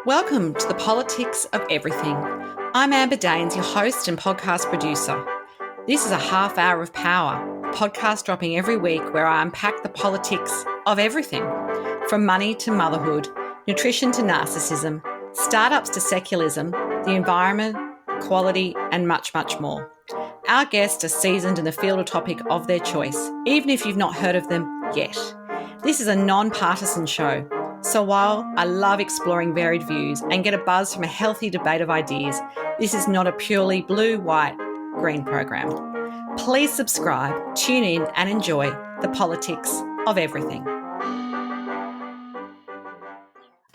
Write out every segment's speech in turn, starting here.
Welcome to the Politics of Everything. I'm Amber Daines, your host and podcast producer. This is a half hour of power, a podcast dropping every week where I unpack the politics of everything, from money to motherhood, nutrition to narcissism, startups to secularism, the environment, equality, and much, much more. Our guests are seasoned in the field or topic of their choice, even if you've not heard of them yet. This is a non-partisan show. So while I love exploring varied views and get a buzz from a healthy debate of ideas, this is not a purely blue, white, green program. Please subscribe, tune in and enjoy the politics of everything.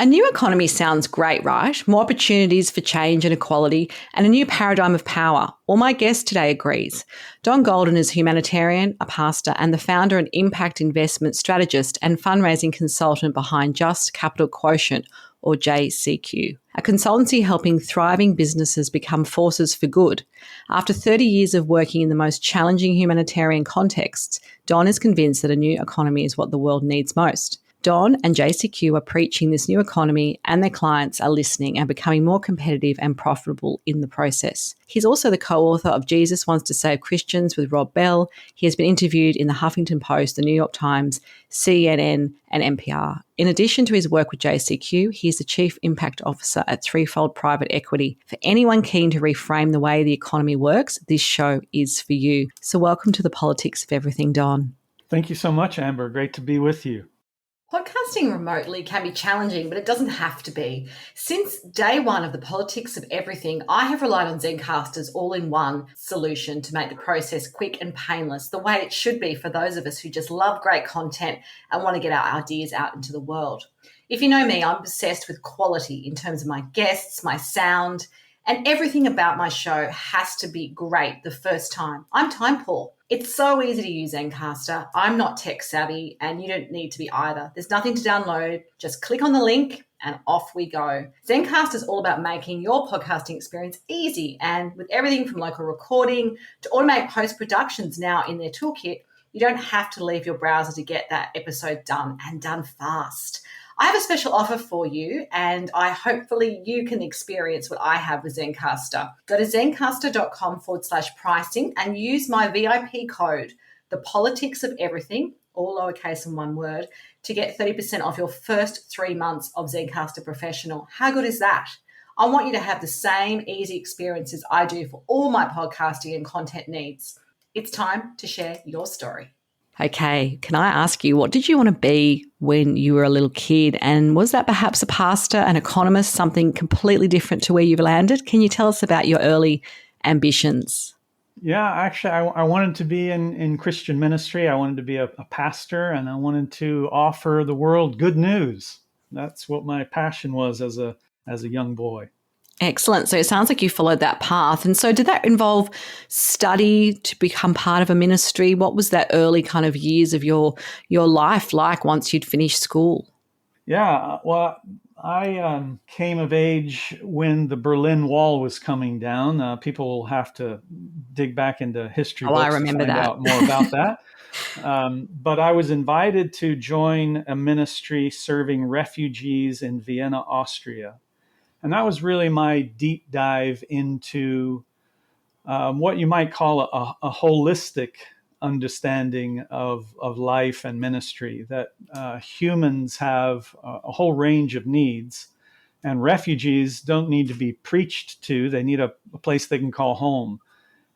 A new economy sounds great, right? More opportunities for change and equality and a new paradigm of power. Well, my guest today agrees. Don Golden is a humanitarian, a pastor, and the founder and impact investment strategist and fundraising consultant behind Just Capital Quotient, or JCQ, a consultancy helping thriving businesses become forces for good. After 30 years of working in the most challenging humanitarian contexts, Don is convinced that a new economy is what the world needs most. Don and JCQ are preaching this new economy and their clients are listening and becoming more competitive and profitable in the process. He's also the co-author of Jesus Wants to Save Christians with Rob Bell. He has been interviewed in the Huffington Post, the New York Times, CNN and NPR. In addition to his work with JCQ, he is the Chief Impact Officer at Threefold Private Equity. For anyone keen to reframe the way the economy works, this show is for you. So welcome to the Politics of Everything, Don. Thank you so much, Amber. Great to be with you. Podcasting remotely can be challenging, but it doesn't have to be. Since day one of the Politics of Everything, I have relied on Zencastr's all-in-one solution to make the process quick and painless, the way it should be for those of us who just love great content and want to get our ideas out into the world. If you know me, I'm obsessed with quality in terms of my guests, my sound, and everything about my show has to be great the first time. I'm time poor. It's so easy to use Zencastr. I'm not tech savvy and you don't need to be either. There's nothing to download. Just click on the link and off we go. Zencastr is all about making your podcasting experience easy, and with everything from local recording to automatic post-productions now in their toolkit, you don't have to leave your browser to get that episode done, and done fast. I have a special offer for you, and hopefully you can experience what I have with Zencastr. Go to zencastr.com/pricing and use my VIP code, thepoliticsofeverything, all lowercase and one word, to get 30% off your first 3 months of Zencastr Professional. How good is that? I want you to have the same easy experiences I do for all my podcasting and content needs. It's time to share your story. Okay, can I ask you, what did you want to be when you were a little kid? And was that perhaps a pastor, an economist, something completely different to where you've landed? Can you tell us about your early ambitions? Yeah, actually, I wanted to be in Christian ministry. I wanted to be a pastor, and I wanted to offer the world good news. That's what my passion was as a young boy. Excellent. So it sounds like you followed that path. And so did that involve study to become part of a ministry? What was that early kind of years of your life like once you'd finished school? Yeah, well, I came of age when the Berlin Wall was coming down. People will have to dig back into history books I remember to find out more about that. But I was invited to join a ministry serving refugees in Vienna, Austria. And that was really my deep dive into what you might call a holistic understanding of life and ministry, that humans have a whole range of needs, and refugees don't need to be preached to. They need a place they can call home.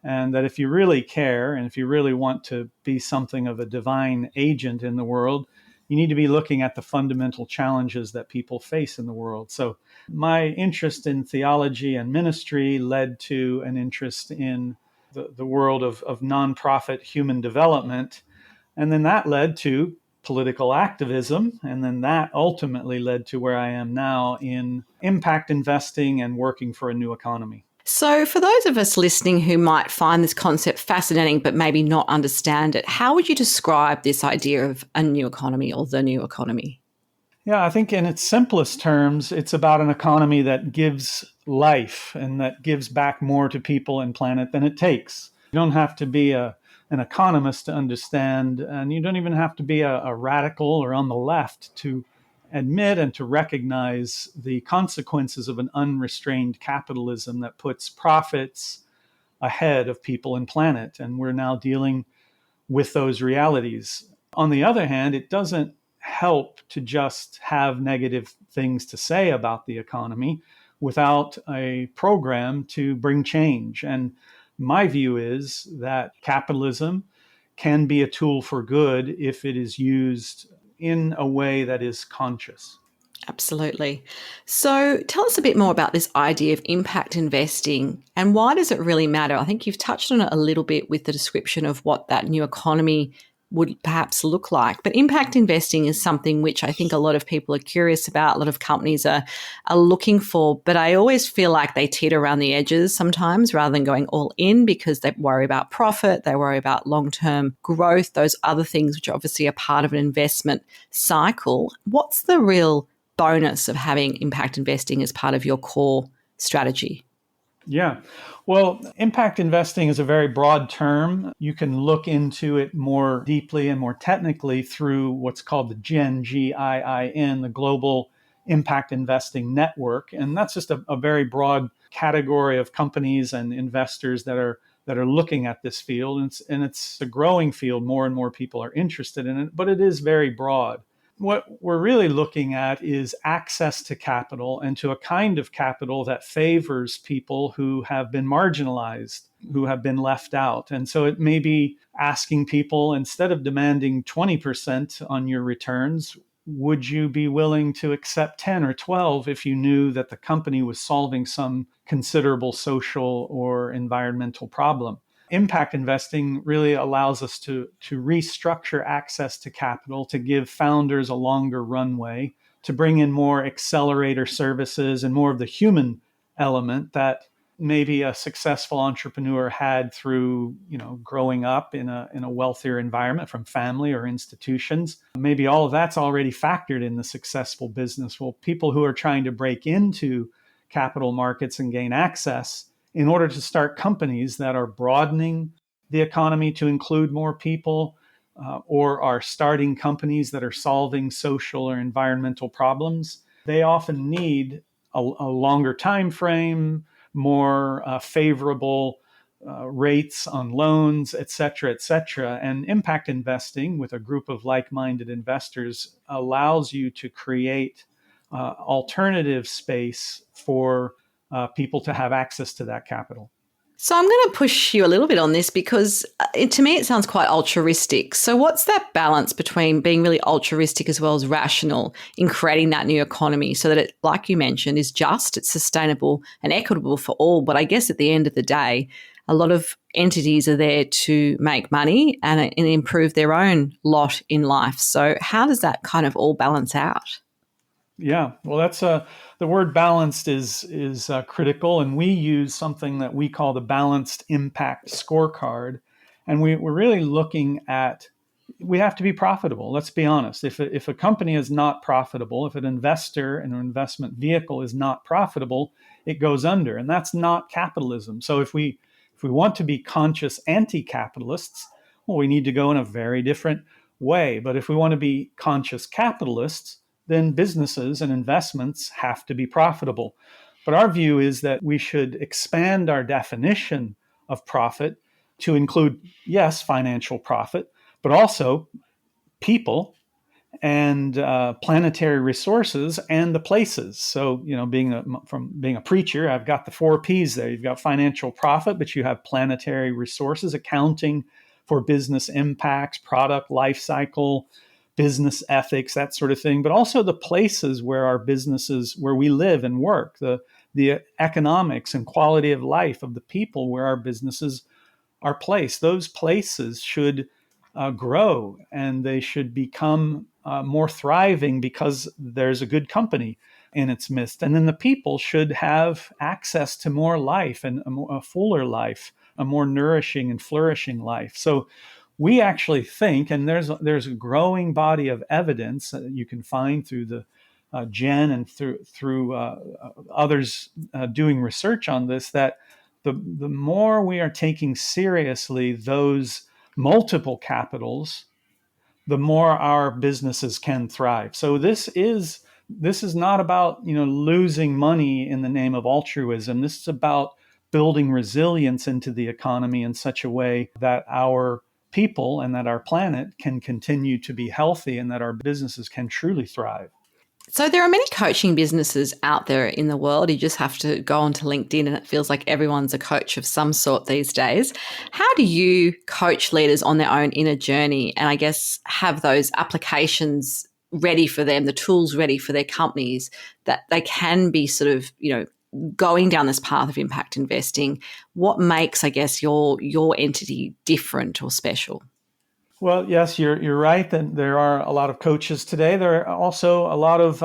And that if you really care and if you really want to be something of a divine agent in the world, you need to be looking at the fundamental challenges that people face in the world. So my interest in theology and ministry led to an interest in the world of nonprofit human development. And then that led to political activism. And then that ultimately led to where I am now in impact investing and working for a new economy. So for those of us listening who might find this concept fascinating but maybe not understand it, how would you describe this idea of a new economy or the new economy? Yeah, I think in its simplest terms, it's about an economy that gives life and that gives back more to people and planet than it takes. You don't have to be an economist to understand, and you don't even have to be a radical or on the left to admit and to recognize the consequences of an unrestrained capitalism that puts profits ahead of people and planet. And we're now dealing with those realities. On the other hand, it doesn't help to just have negative things to say about the economy without a program to bring change. And my view is that capitalism can be a tool for good if it is used in a way that is conscious. Absolutely. So tell us a bit more about this idea of impact investing and why does it really matter? I think you've touched on it a little bit with the description of what that new economy would perhaps look like. But impact investing is something which I think a lot of people are curious about, a lot of companies are looking for, but I always feel like they teeter around the edges sometimes rather than going all in because they worry about profit, they worry about long-term growth, those other things which obviously are part of an investment cycle. What's the real bonus of having impact investing as part of your core strategy? Yeah. Well, impact investing is a very broad term. You can look into it more deeply and more technically through what's called the GIIN, the Global Impact Investing Network. And that's just a very broad category of companies and investors that are looking at this field. And it's a growing field. More and more people are interested in it, but it is very broad. What we're really looking at is access to capital and to a kind of capital that favors people who have been marginalized, who have been left out. And so it may be asking people, instead of demanding 20% on your returns, would you be willing to accept 10 or 12 if you knew that the company was solving some considerable social or environmental problem? Impact investing really allows us to restructure access to capital, to give founders a longer runway, to bring in more accelerator services and more of the human element that maybe a successful entrepreneur had through, growing up in a wealthier environment from family or institutions. Maybe all of that's already factored in the successful business. Well, people who are trying to break into capital markets and gain access in order to start companies that are broadening the economy to include more people, or are starting companies that are solving social or environmental problems, they often need a longer time frame, more favorable rates on loans, et cetera, et cetera. And impact investing with a group of like-minded investors allows you to create alternative space for people to have access to that capital. So I'm going to push you a little bit on this because to me it sounds quite altruistic. So what's that balance between being really altruistic as well as rational in creating that new economy so that it, like you mentioned, is just, it's sustainable and equitable for all? But I guess at the end of the day, a lot of entities are there to make money and improve their own lot in life. So how does that kind of all balance out? Yeah, well, that's the word balanced is critical, and we use something that we call the balanced impact scorecard, and we're really looking at, we have to be profitable. Let's be honest. If a company is not profitable, if an investor in an investment vehicle is not profitable, it goes under, and that's not capitalism. So if we want to be conscious anti-capitalists, well, we need to go in a very different way. But if we want to be conscious capitalists, then businesses and investments have to be profitable. But our view is that we should expand our definition of profit to include, yes, financial profit, but also people and planetary resources and the places. So, being a preacher, I've got the 4 P's there. You've got financial profit, but you have planetary resources, accounting for business impacts, product life cycle, business ethics, that sort of thing, but also the places where our businesses, where we live and work, the economics and quality of life of the people where our businesses are placed. Those places should grow and they should become more thriving because there's a good company in its midst. And then the people should have access to more life and a fuller life, a more nourishing and flourishing life. So we actually think, and there's a growing body of evidence that you can find through the Jen and through others doing research on this, that the more we are taking seriously those multiple capitals, the more our businesses can thrive. So this is not about, losing money in the name of altruism. This is about building resilience into the economy in such a way that our people and that our planet can continue to be healthy and that our businesses can truly thrive. So there are many coaching businesses out there in the world. You just have to go onto LinkedIn and it feels like everyone's a coach of some sort these days. How do you coach leaders on their own inner journey and I guess have those applications ready for them, the tools ready for their companies that they can be sort of, going down this path of impact investing? What makes, I guess, your entity different or special? Well, yes, you're right that there are a lot of coaches today. There are also a lot of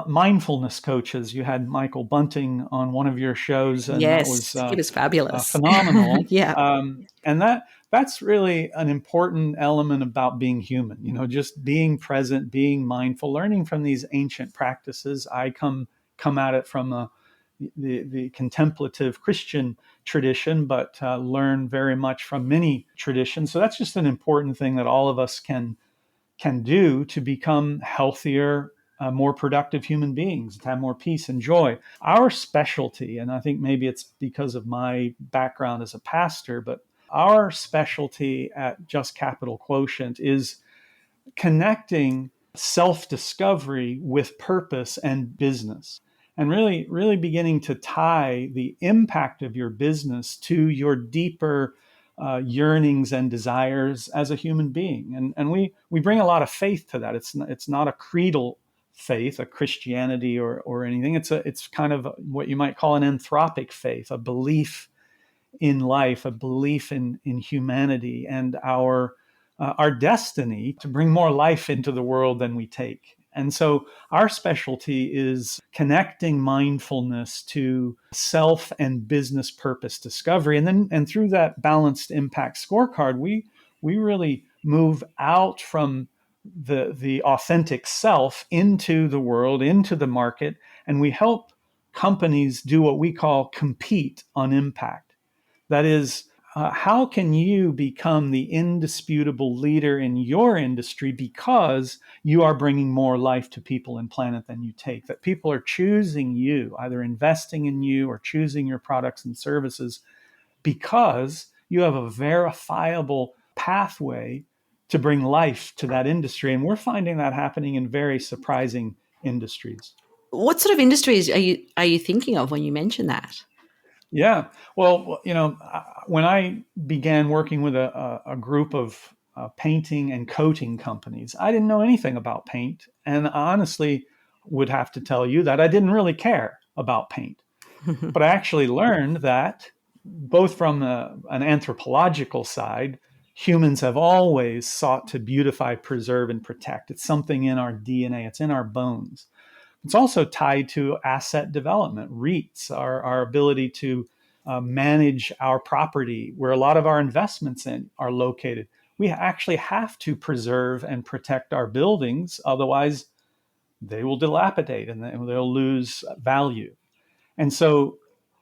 mindfulness coaches. You had Michael Bunting on one of your shows, and that was Yes, he was fabulous. phenomenal. Yeah. And that's really an important element about being human. Just being present, being mindful, learning from these ancient practices. I come at it from the contemplative Christian tradition, but learn very much from many traditions. So that's just an important thing that all of us can do to become healthier, more productive human beings, to have more peace and joy. Our specialty, and I think maybe it's because of my background as a pastor, but our specialty at Just Capital Quotient is connecting self-discovery with purpose and business, and really beginning to tie the impact of your business to your deeper yearnings and desires as a human being. And we bring a lot of faith to that. It's not a creedal faith, a Christianity or anything. It's kind of what you might call an anthropic faith, a belief in life, a belief in humanity and our destiny to bring more life into the world than we take. And so our specialty is connecting mindfulness to self and business purpose discovery. And through that balanced impact scorecard, we really move out from the authentic self into the world, into the market, and we help companies do what we call compete on impact. That is, how can you become the indisputable leader in your industry because you are bringing more life to people and planet than you take? That people are choosing you, either investing in you or choosing your products and services because you have a verifiable pathway to bring life to that industry. And we're finding that happening in very surprising industries. What sort of industries are you thinking of when you mention that? Yeah. Well, when I began working with a group of painting and coating companies, I didn't know anything about paint. And honestly, would have to tell you that I didn't really care about paint. But I actually learned that both from an anthropological side, humans have always sought to beautify, preserve, and protect. It's something in our DNA, it's in our bones. It's also tied to asset development, REITs, our ability to manage our property, where a lot of our investments are located. We actually have to preserve and protect our buildings, otherwise they will dilapidate and they'll lose value. And so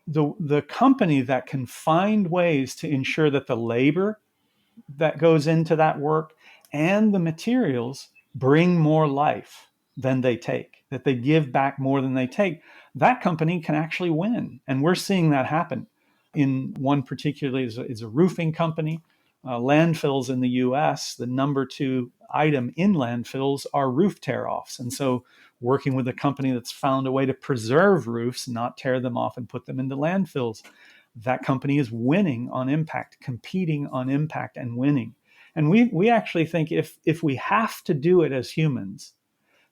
the company that can find ways to ensure that the labor that goes into that work and the materials bring more life than they take, that they give back more than they take, that company can actually win. And we're seeing that happen. In one particularly is a roofing company. Landfills in the US, the number 2 item in landfills are roof tear-offs. And so working with a company that's found a way to preserve roofs, not tear them off and put them into landfills, that company is winning on impact, competing on impact and winning. And we actually think if we have to do it as humans,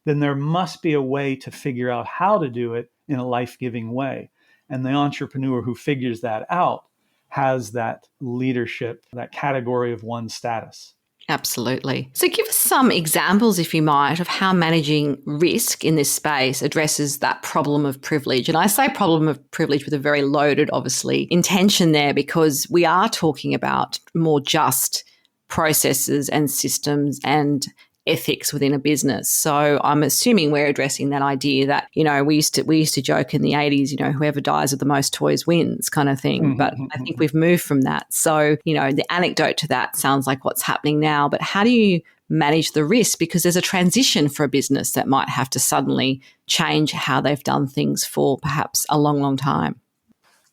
then there must be a way to figure out how to do it in a life-giving way. And the entrepreneur who figures that out has that leadership, that category of one status. Absolutely. So give us some examples, if you might, of how managing risk in this space addresses that problem of privilege. And I say problem of privilege with a very loaded, obviously, intention there, because we are talking about more just processes and systems and ethics within a business. So I'm assuming we're addressing that idea that, we used to joke in the 80s, whoever dies with the most toys wins kind of thing. But I think we've moved from that. So, the anecdote to that sounds like what's happening now. But how do you manage the risk? Because there's a transition for a business that might have to suddenly change how they've done things for perhaps a long, long time.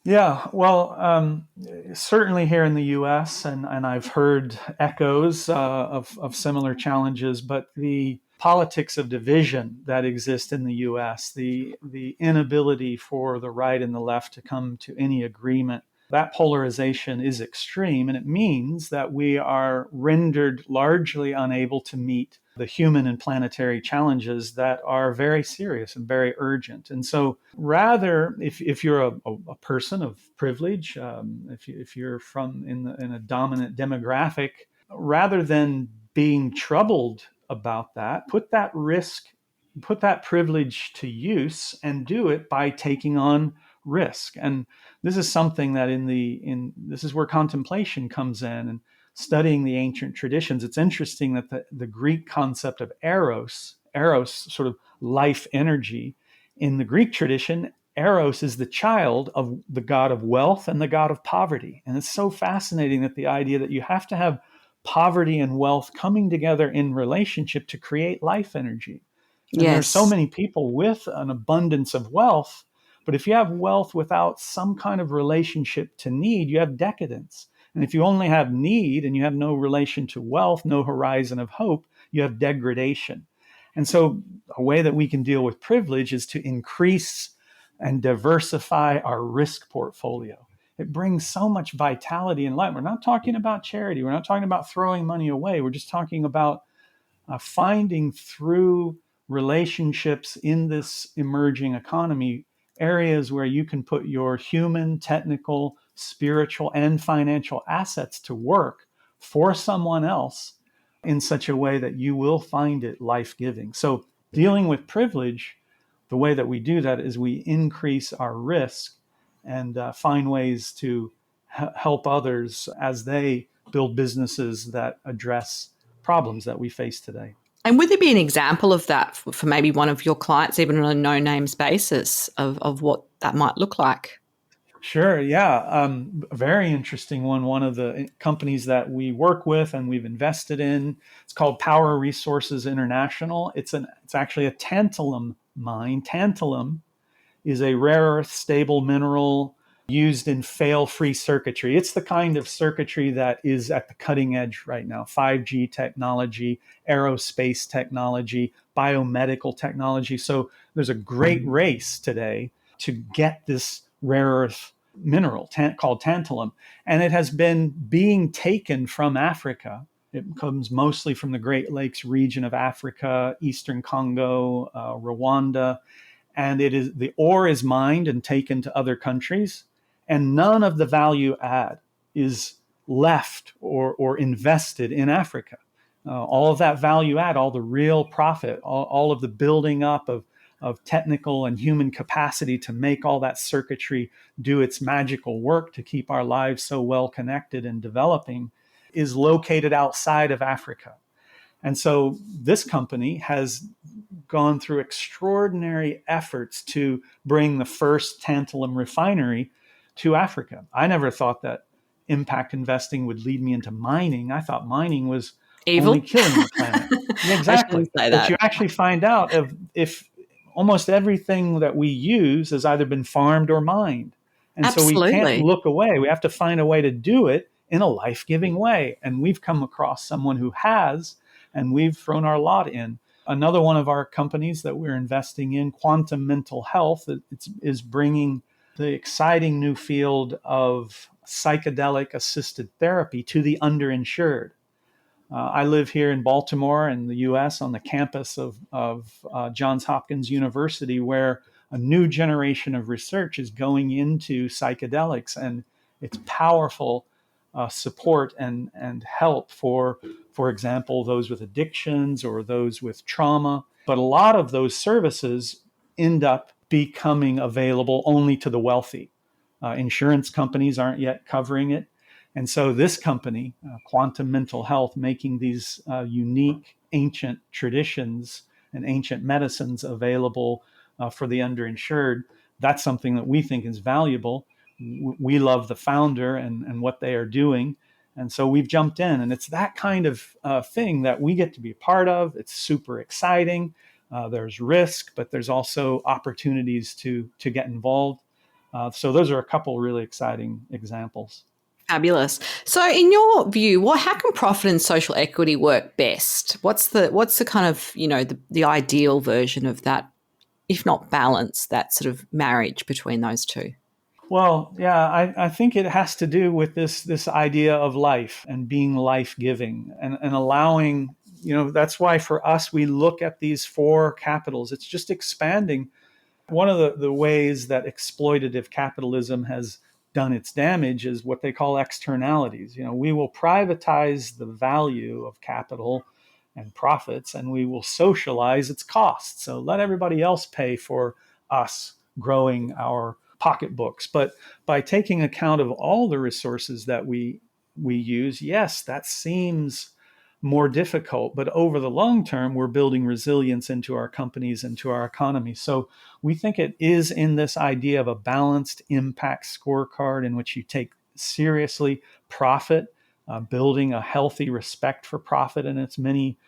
Yeah, well, certainly here in the U.S., and I've heard echoes of similar challenges, but the politics of division that exist in the U.S., the inability for the right and the left to come to any agreement, that polarization is extreme, and it means that we are rendered largely unable to meet the human and planetary challenges that are very serious and very urgent. And so rather, if you're a person of privilege, if you're in a dominant demographic, rather than being troubled about that, put that privilege to use and do it by taking on risk. And this is something that this is where contemplation comes in, and studying the ancient traditions. It's interesting that the Greek concept of eros, sort of life energy, in the Greek tradition, eros is the child of the god of wealth and the god of poverty. And it's so fascinating that the idea that you have to have poverty and wealth coming together in relationship to create life energy. And there are so many people with an abundance of wealth, but if you have wealth without some kind of relationship to need, you have decadence. And if you only have need and you have no relation to wealth, no horizon of hope, you have degradation. And so a way that we can deal with privilege is to increase and diversify our risk portfolio. It brings so much vitality and light. We're not talking about charity. We're not talking about throwing money away. We're just talking about finding through relationships in this emerging economy areas where you can put your human, technical, spiritual, and financial assets to work for someone else in such a way that you will find it life-giving. So dealing with privilege, the way that we do that is we increase our risk and find ways to help others as they build businesses that address problems that we face today. And would there be an example of that for maybe one of your clients, even on a no-names basis, of what that might look like? Sure, yeah. A very interesting one. One of the companies that we work with and we've invested in, it's called Power Resources International. It's actually a tantalum mine. Tantalum is a rare earth stable mineral used in fail-free circuitry. It's the kind of circuitry that is at the cutting edge right now. 5G technology, aerospace technology, biomedical technology. So there's a great race today to get this rare earth mineral called tantalum. And it has been being taken from Africa. It comes mostly from the Great Lakes region of Africa, Eastern Congo, Rwanda. And the ore is mined and taken to other countries, and none of the value add is left or invested in Africa. All of that value add, all the real profit, all of the building up of technical and human capacity to make all that circuitry do its magical work to keep our lives so well connected and developing, is located outside of Africa. And so this company has gone through extraordinary efforts to bring the first tantalum refinery to Africa. I never thought that impact investing would lead me into mining. I thought mining was evil, only killing the planet. Yeah, exactly. But you actually find out if almost everything that we use has either been farmed or mined. And Absolutely. So we can't look away. We have to find a way to do it in a life-giving way. And we've come across someone who has, and we've thrown our lot in. Another one of our companies that we're investing in, Quantum Mental Health, is bringing the exciting new field of psychedelic assisted therapy to the underinsured. I live here in Baltimore in the U.S. on the campus of Johns Hopkins University, where a new generation of research is going into psychedelics and its powerful support and help for example, those with addictions or those with trauma. But a lot of those services end up becoming available only to the wealthy. Insurance companies aren't yet covering it. And so this company, Quantum Mental Health, making these unique ancient traditions and ancient medicines available for the underinsured, that's something that we think is valuable. We love the founder and what they are doing. And so we've jumped in, and it's that kind of thing that we get to be a part of. It's super exciting. There's risk, but there's also opportunities to get involved. So those are a couple really exciting examples. Fabulous. So, in your view, how can profit and social equity work best? What's the kind of the ideal version of that, if not balance, that sort of marriage between those two? Well, yeah, I think it has to do with this idea of life and being life giving and allowing, that's why for us, we look at these four capitals. It's just expanding. One of the ways that exploitative capitalism has done its damage is what they call externalities. We will privatize the value of capital and profits, and we will socialize its costs. So let everybody else pay for us growing our pocketbooks. But by taking account of all the resources that we use, yes, that seems more difficult, but over the long term, we're building resilience into our companies and to our economy. So we think it is in this idea of a balanced impact scorecard in which you take seriously profit, building a healthy respect for profit and its many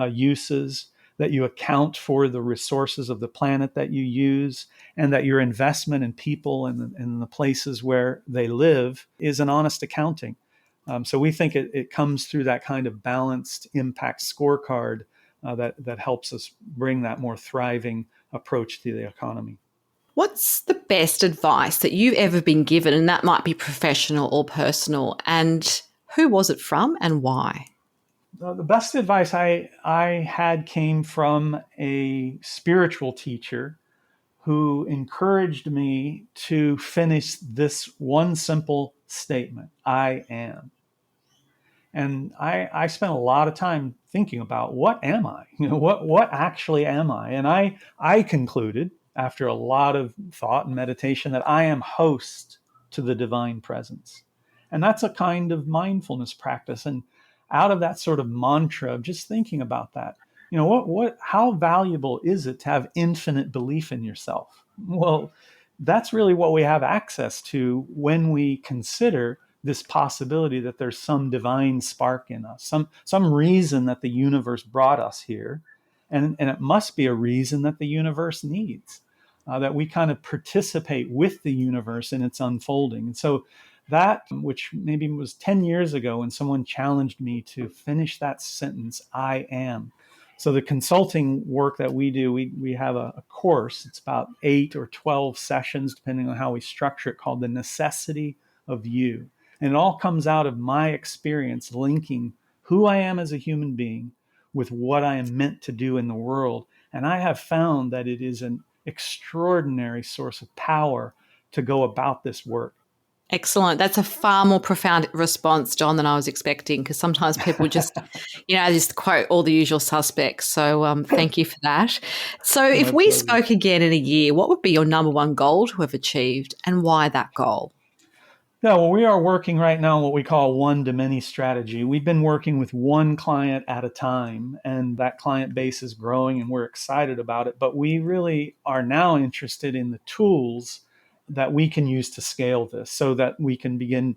uses, that you account for the resources of the planet that you use, and that your investment in people and in the places where they live is an honest accounting. So we think it comes through that kind of balanced impact scorecard that helps us bring that more thriving approach to the economy. What's the best advice that you've ever been given? And that might be professional or personal. And who was it from and why? The best advice I had came from a spiritual teacher who encouraged me to finish this one simple statement: I am. And I spent a lot of time thinking about, what am I? What actually am I? And I concluded after a lot of thought and meditation that I am host to the divine presence. And that's a kind of mindfulness practice. And out of that sort of mantra of just thinking about that, how valuable is it to have infinite belief in yourself? Well, that's really what we have access to when we consider this possibility that there's some divine spark in us, some reason that the universe brought us here, and it must be a reason that the universe needs, that we kind of participate with the universe in its unfolding. And so that, which maybe was 10 years ago when someone challenged me to finish that sentence, I am. So the consulting work that we do, we have a course. It's about 8 or 12 sessions, depending on how we structure it, called The Necessity of You. And it all comes out of my experience linking who I am as a human being with what I am meant to do in the world. And I have found that it is an extraordinary source of power to go about this work. Excellent. That's a far more profound response, John, than I was expecting, because sometimes people just, just quote all the usual suspects. So thank you for that. So if we spoke again in a year, what would be your number one goal to have achieved, and why that goal? Yeah, well, we are working right now on what we call one-to-many strategy. We've been working with one client at a time, and that client base is growing, and we're excited about it. But we really are now interested in the tools that we can use to scale this, so that we can begin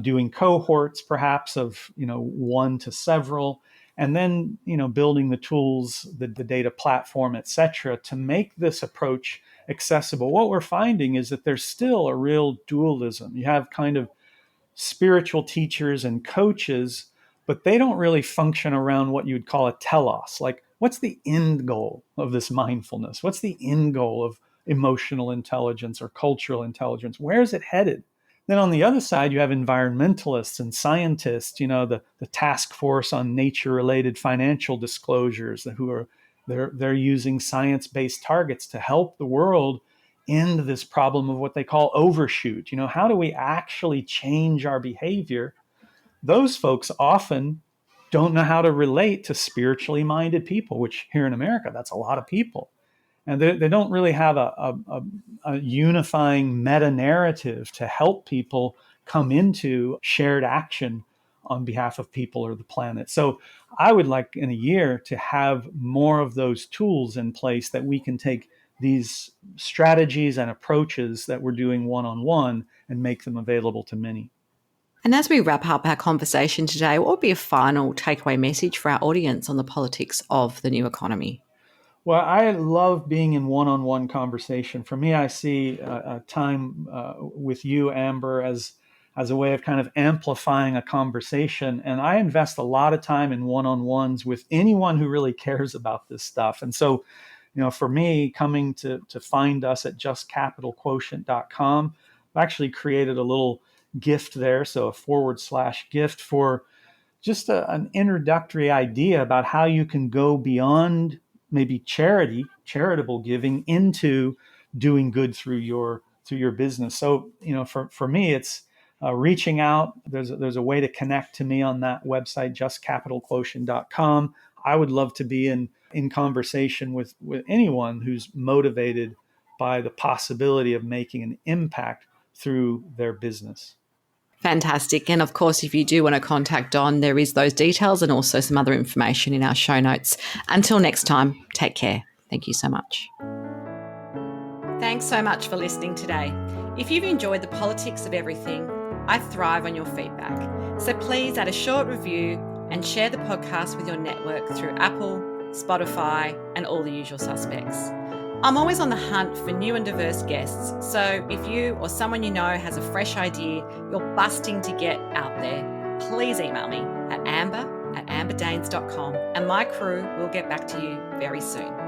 doing cohorts, perhaps of one to several, and then building the tools, the data platform, et cetera, to make this approach accessible. What we're finding is that there's still a real dualism. You have kind of spiritual teachers and coaches, but they don't really function around what you'd call a telos. Like, what's the end goal of this mindfulness? What's the end goal of emotional intelligence or cultural intelligence? Where is it headed? Then on the other side, you have environmentalists and scientists, the task force on nature-related financial disclosures, who are they're using science-based targets to help the world end this problem of what they call overshoot. How do we actually change our behavior? Those folks often don't know how to relate to spiritually minded people, which here in America, that's a lot of people. And they don't really have a unifying meta narrative to help people come into shared action on behalf of people or the planet. So I would like in a year to have more of those tools in place that we can take these strategies and approaches that we're doing one-on-one and make them available to many. And as we wrap up our conversation today, what would be a final takeaway message for our audience on the politics of the new economy? Well, I love being in one-on-one conversation. For me, I see a time with you, Amber, as a way of kind of amplifying a conversation. And I invest a lot of time in one-on-ones with anyone who really cares about this stuff. And so, for me, coming to find us at justcapitalquotient.com, I've actually created a little gift there. So a /gift for just an introductory idea about how you can go beyond maybe charitable giving into doing good through your business. So, for me, it's reaching out. There's a way to connect to me on that website, justcapitalquotient.com. I would love to be in conversation with anyone who's motivated by the possibility of making an impact through their business. Fantastic. And of course, if you do want to contact Don, there is those details and also some other information in our show notes. Until next time, take care. Thank you so much. Thanks so much for listening today. If you've enjoyed the politics of everything, I thrive on your feedback. So please add a short review and share the podcast with your network through Apple, Spotify, and all the usual suspects. I'm always on the hunt for new and diverse guests, so if you or someone you know has a fresh idea you're busting to get out there, please email me at amber@amberdanes.com and my crew will get back to you very soon.